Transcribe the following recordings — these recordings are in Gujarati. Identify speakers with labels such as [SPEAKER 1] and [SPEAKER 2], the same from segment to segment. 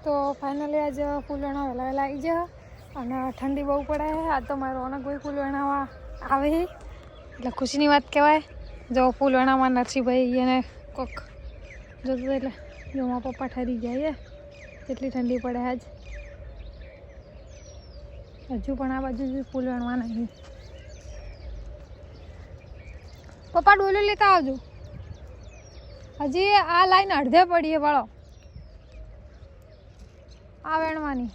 [SPEAKER 1] તો ફાઇનલી આજે ફૂલ વેણા વહેલા વહેલા આવી જાય અને ઠંડી બહુ પડે. આ તો મારો રોનકભાઈ ફૂલ વેણાવા આવે એટલે ખુશીની વાત કહેવાય. જો ફૂલ વેણામાં નરસિંહભાઈ એને કોક જોતું એટલે જો મારા પપ્પા ઠરી જાય એટલી ઠંડી પડે આજ. હજુ પણ આ બાજુ ફૂલ વેણવા નહીં. પપ્પા ડોલી લેતા આવજો. હજી આ લાઈન અડધે પડીએ વાળો આ વેણવાની.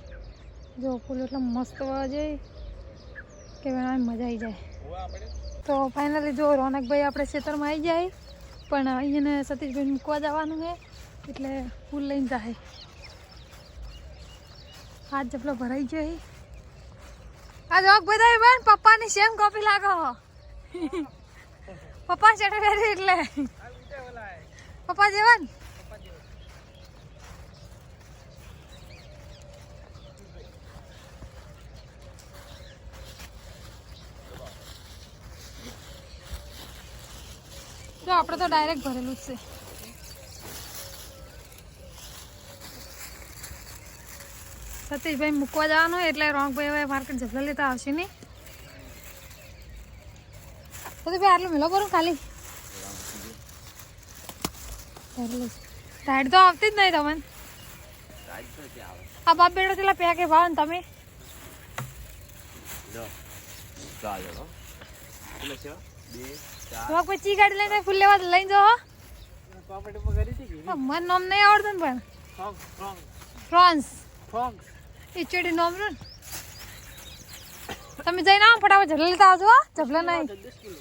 [SPEAKER 1] જો ફૂલ એટલે મસ્ત જાય કે વેણવાની મજા આવી જાય. તો ફાઇનલી જો રોનકભાઈ આપણે ખેતરમાં આવી જાય પણ અહીંયાને સતીશભાઈ મૂકવા જવાનું છે એટલે ફૂલ લઈને જાય. હાથ જપલો ભરાઈ ગયો. આ જોક બધા બેન પપ્પાની સેમ કોપી લાગો. પપ્પા ચડે એટલે પપ્પા જેવા ને. જો આપણે તો ડાયરેક્ટ ભરેલું જ છે. સતીશભાઈ મૂકવા જવાનું એટલે રોનકભાઈ હવે માર્કેટ જબલા લેતા આવશે નહીં. સતીશભાઈ આટલું મેલો કરું ખાલી રાઈડ તો આવતી જ નહીં તમને. આ બાપ બેડો કેટલા પેકે ભાવ ને તમે પછી ગાડી લઈને ફૂલ લેવા લઈને જાઓ. મને નામ નહીં આવડતું ને પણ ફ્રાન્સ ઈચડી નામ ને તમે જઈને આવો ફટાફટ જબલા લેતા આવજો. જબલા નહીં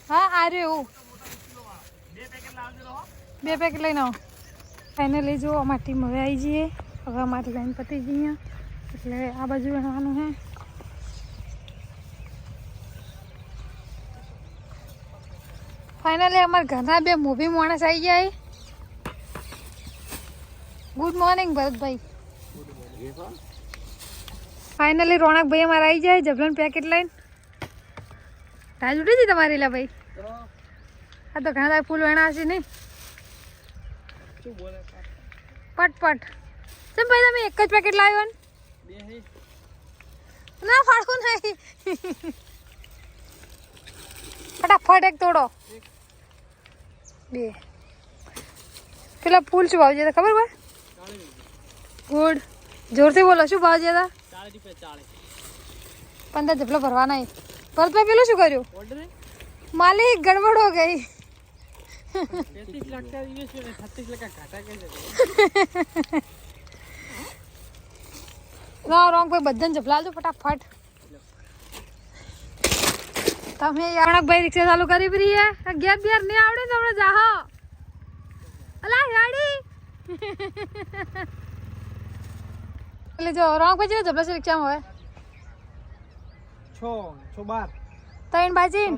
[SPEAKER 1] હા આ રહ્યું એવું 2 પેકેટ લઈને આવો. ફાઇનલી જો અમારી ટીમ હવે આવી જઈએ. હવે અમારી લાઈન પતી જઈએ એટલે આ બાજુ વેણવાનું છે. ફાઇનલી અમારા ઘરના 2 મૂવી માણસ આવી જાય. Good morning Bharatbhai. ફાઇનલી રોનકભાઈ અમારે આવી જાય જબલાનું પેકેટ લઈને. રાજ ઉઠી હતી તમારી લા ભાઈ. આ તો ઘણા ફૂલ વેણા હશે નહીં. પટ ચમ ભાઈ તમે એક જ પેકેટ લાવ્યો ને ના ફાડવું નહીં. ફટાફટ એક તોડો. 2 પેલા ફૂલ શું ભાવ છે ખબર ભાઈ? ગુડ જોરથી બોલો શું ભાવ છે? 15 જબલો ભરવાના. ભરતભાઈ પેલું શું કર્યું? માલિક ગડબડ હો ગઈ. ના રોંગ ભાઈ બધાને જપલા દો ફટાફટ. તમે રોનકભાઈ રિક્ષા ચાલુ કરી ફરી હે. 11 નહીં આવડે તો હમણાં જાહો. અલા ગાડી એટલે જો રોનકભાઈ છે જબલા છે રિક્ષામાં હવે
[SPEAKER 2] 6 12
[SPEAKER 1] 3 બાજી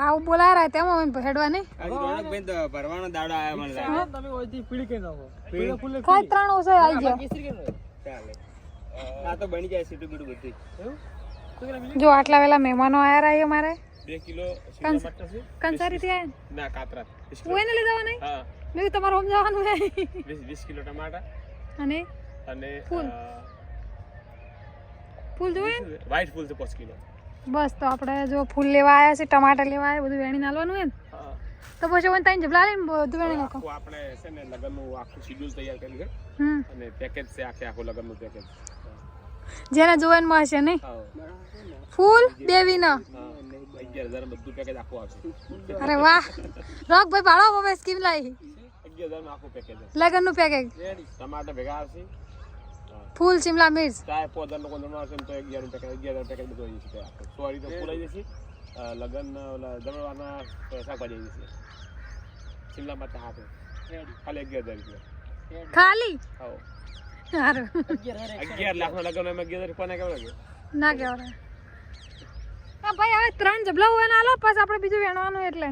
[SPEAKER 1] આવું બોલા રહ્યા તેમ અમે હેડવા નહીં.
[SPEAKER 3] રોનકભાઈ તો ભરવાનો દાડો આયા મને લાગે.
[SPEAKER 2] તમે ઓયથી પીળી કે નાખો. પીળો ફૂલ
[SPEAKER 1] ખાઈ 3 ઓછો આવી ગયો.
[SPEAKER 3] ચાલે આ તો બની જાય સીટું બીટું બધું.
[SPEAKER 2] એવું
[SPEAKER 1] જો આટલા વેલા મહેમાનો આયા રહ્યા અમારે.
[SPEAKER 3] 2 કિલો
[SPEAKER 1] કંસારી થી આયા
[SPEAKER 3] ના કાતરા
[SPEAKER 1] કોઈ ને લીધા નહીં.
[SPEAKER 3] હા
[SPEAKER 1] મેં તમારે હોમ જવાનું હે.
[SPEAKER 3] 20 કિલો ટમાટા
[SPEAKER 1] અને ફૂલ ફૂલ જોઈએ
[SPEAKER 3] વ્હાઈટ ફૂલ તો 5 કિલો.
[SPEAKER 1] બસ તો આપણે જો ફૂલ લેવા આવ્યા છે ટમાટર લેવા આવ્યા બધું વેણી નાલવાનું હે ને તો પછી ઓન તાઈને જબલા લઈને બધું વેણી નાખો.
[SPEAKER 3] આપણે છે ને લગનનું આખું શેડ્યુલ તૈયાર કરી છે અને પેકેજ છે આખું લગનનું પેકેજ
[SPEAKER 1] જેને જોવાનું મળશે નહીં. ફૂલ દેવીના
[SPEAKER 3] 11,000 બધું પેકેજ આખું આવશે.
[SPEAKER 1] અરે વાહ રોક ભાઈ ભાડો હવે સ્કીમ લાવી
[SPEAKER 3] 11,000 આખું પેકેજ
[SPEAKER 1] લગનનું પેકેજ.
[SPEAKER 3] ટમાટર ભેગા આવશે.
[SPEAKER 1] ફૂલ શિમલા મિર્ચ
[SPEAKER 3] ચાય પોદર નો કોંદર આવશે તો 11,000 પેકેજ બધું આવી જશે. સોરી તો ફૂલ આવી જશે. લગન ઓલા જમણવારના શાકભાજી આવી જશે. શિમલા મરચાં હાથે ખાલી 11,000 રૂપિયા
[SPEAKER 1] ખાલી.
[SPEAKER 3] આવો
[SPEAKER 1] સારું
[SPEAKER 3] 11 લાખ નો લગન એમાં 11,000 કોને કેવું લાગે
[SPEAKER 1] ના કેવડે. હા ભાઈ હવે 3 જબલા હોય ને આલો પછી આપણે બીજું વેણવાનું એટલે